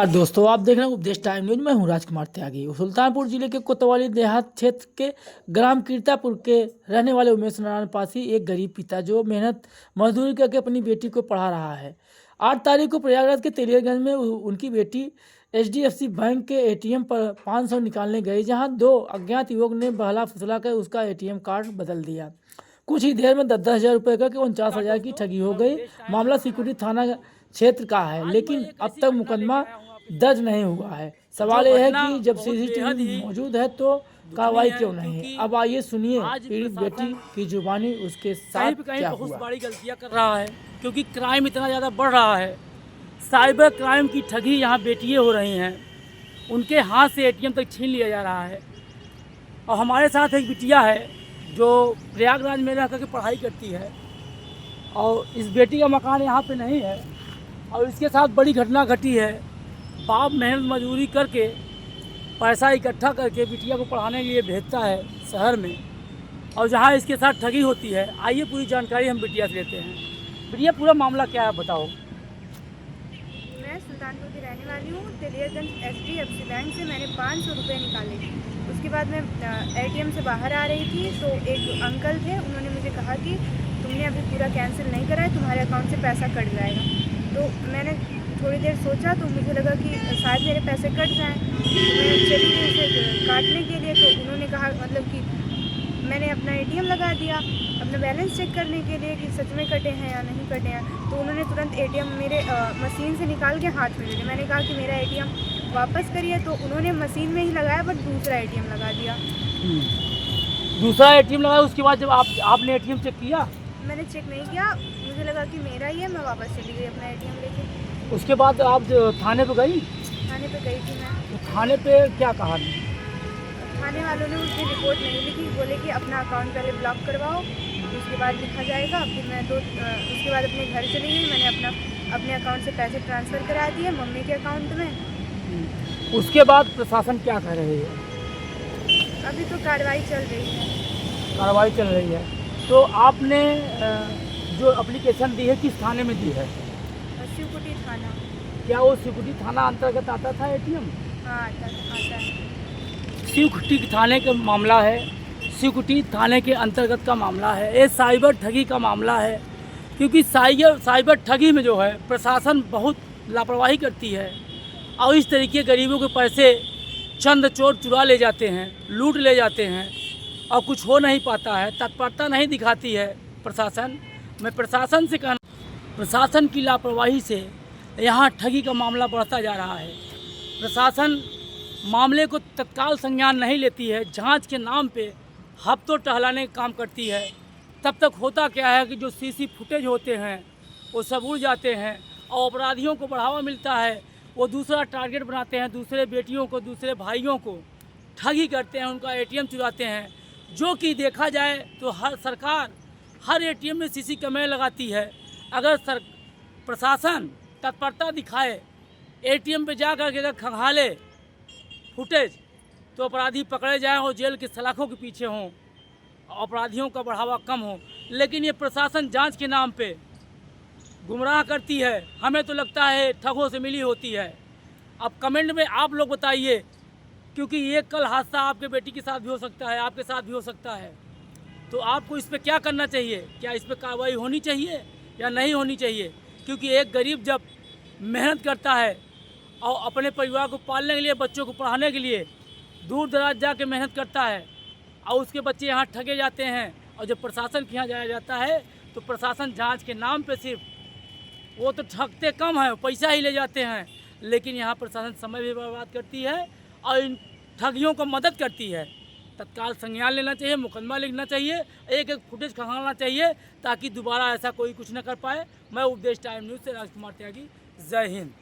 नमस्कार दोस्तों, आप देख रहे हैं उपदेश टाइम न्यूज। मैं हूं राजकुमार त्यागी। सुल्तानपुर जिले के कोतवाली देहात क्षेत्र के ग्राम कीर्तापुर के रहने वाले उमेश नारायण पासी एक गरीब पिता जो मेहनत मजदूरी करके अपनी बेटी को पढ़ा रहा है। 8 तारीख को प्रयागराज के तेलियरगंज में उनकी बेटी HDFC बैंक के ATM पर 500 निकालने गई, जहां 2 अज्ञात युवक ने बहला फुसला कर उसका ATM कार्ड बदल दिया। कुछ ही देर में 10-10 हज़ार रुपये करके 49,000 की ठगी हो गई। मामला सिकुड़ी थाना क्षेत्र का है, लेकिन अब तक मुकदमा दर्ज नहीं हुआ है। सवाल यह है कि जब CCTV मौजूद है तो कार्रवाई क्यों नहीं? अब आइए सुनिए पीड़ित बेटी की जुबानी उसके साथ क्या बहुत हुआ। बड़ी गलतियां कर रहा है, क्योंकि क्राइम इतना ज़्यादा बढ़ रहा है। साइबर क्राइम की ठगी यहाँ बेटियाँ हो रही हैं, उनके हाथ से ATM तक छीन लिया जा रहा है। और हमारे साथ एक बिटिया है जो प्रयागराज में रह करके पढ़ाई करती है, और इस बेटी का मकान यहाँ पे नहीं है, और इसके साथ बड़ी घटना घटी है। बाप मेहनत मजदूरी करके पैसा इकट्ठा करके बिटिया को पढ़ाने के लिए भेजता है शहर में, और जहाँ इसके साथ ठगी होती है। आइए पूरी जानकारी हम बिटिया से लेते हैं। बिटिया, पूरा मामला क्या है बताओ। मैं सुल्तानपुर की रहने वाली हूँ। तेलियरगंज HDFC बैंक से मैंने 500 रुपये निकाले। उसके बाद मैं ATM से बाहर आ रही थी तो एक अंकल थे, उन्होंने मुझे कहा कि तुमने अभी पूरा कैंसिल नहीं करा है, तुम्हारे अकाउंट से पैसा कट जाएगा। तो मैंने थोड़ी देर सोचा तो मुझे लगा कि शायद मेरे पैसे कट जाएँ, तो मैं चली गई उसे काटने के लिए। तो उन्होंने कहा मतलब कि मैंने अपना ATM लगा दिया अपना बैलेंस चेक करने के लिए कि सच में कटे हैं या नहीं कटे हैं। तो उन्होंने तुरंत ATM मेरे मशीन से निकाल के हाथ में दे दिया। मैंने कहा कि मेरा ATM वापस करिए, तो उन्होंने मशीन में ही लगाया बट दूसरा ATM लगा दिया। दूसरा ATM लगाया, उसके बाद जब आपने ATM चेक किया? मैंने चेक नहीं किया, मुझे लगा कि मेरा ही है, मैं वापस चली गई अपना ATM लेके। उसके बाद आप थाने पे गई? थाने पे गई थी मैं। तो थाने पे क्या कहा? थाने वालों ने उसकी रिपोर्ट नहीं लिखी, बोले कि अपना अकाउंट पहले ब्लॉक करवाओ, उसके बाद लिखा जाएगा। फिर मैं उसके बाद अपने घर चली गई। मैंने अपने अकाउंट से पैसे ट्रांसफ़र करा दिए मम्मी के अकाउंट में। उसके बाद प्रशासन क्या कह रही है? अभी तो कार्रवाई चल रही है। कार्रवाई चल रही है। तो आपने जो एप्लीकेशन दी है किस थाने में दी है? शिवकुटी थाना। क्या वो शिवकुटी थाना अंतर्गत आता था ATM? हाँ, आता है। शिवकुटी थाने का मामला है, शिवकुटी थाने के अंतर्गत का मामला है। ये साइबर ठगी का मामला है, क्योंकि साइबर ठगी में जो है प्रशासन बहुत लापरवाही करती है, और इस तरीके गरीबों के पैसे चंद चोर चुरा ले जाते हैं, लूट ले जाते हैं, और कुछ हो नहीं पाता है, तत्परता नहीं दिखाती है प्रशासन। मैं प्रशासन से कहना, प्रशासन की लापरवाही से यहाँ ठगी का मामला बढ़ता जा रहा है। प्रशासन मामले को तत्काल संज्ञान नहीं लेती है, जांच के नाम पे हफ्तों टहलाने का काम करती है। तब तक होता क्या है कि जो CC फुटेज होते हैं वो सब उड़ जाते हैं, और अपराधियों को बढ़ावा मिलता है। वो दूसरा टारगेट बनाते हैं, दूसरे बेटियों को, दूसरे भाइयों को ठगी करते हैं, उनका ATM चुराते हैं। जो कि देखा जाए तो सरकार हर ATM में CC कैमरे लगाती है। अगर प्रशासन तत्परता दिखाए, ATM पे जा कर के अगर खंगाले फुटेज, तो अपराधी पकड़े जाएं और जेल के सलाखों के पीछे हों, अपराधियों का बढ़ावा कम हो। लेकिन ये प्रशासन जांच के नाम पे गुमराह करती है। हमें तो लगता है ठगों से मिली होती है। अब कमेंट में आप लोग बताइए, क्योंकि ये कल हादसा आपके बेटी के साथ भी हो सकता है, आपके साथ भी हो सकता है। तो आपको इस पर क्या करना चाहिए? क्या इस पर कार्रवाई होनी चाहिए या नहीं होनी चाहिए? क्योंकि एक गरीब जब मेहनत करता है और अपने परिवार को पालने के लिए, बच्चों को पढ़ाने के लिए दूर दराज जाके मेहनत करता है, और उसके बच्चे यहाँ ठगे जाते हैं, और जब प्रशासन के यहाँ जाया जाता है तो प्रशासन जांच के नाम पे सिर्फ, वो तो ठगते कम हैं, पैसा ही ले जाते हैं, लेकिन यहाँ प्रशासन समय भी बर्बाद करती है और इन ठगियों को मदद करती है। तत्काल संज्ञान लेना चाहिए, मुकदमा लिखना चाहिए, एक फुटेज खंगालना चाहिए, ताकि दोबारा ऐसा कोई कुछ न कर पाए। मैं उपदेश टाइम न्यूज़ से राजकुमार त्यागी। जय हिंद।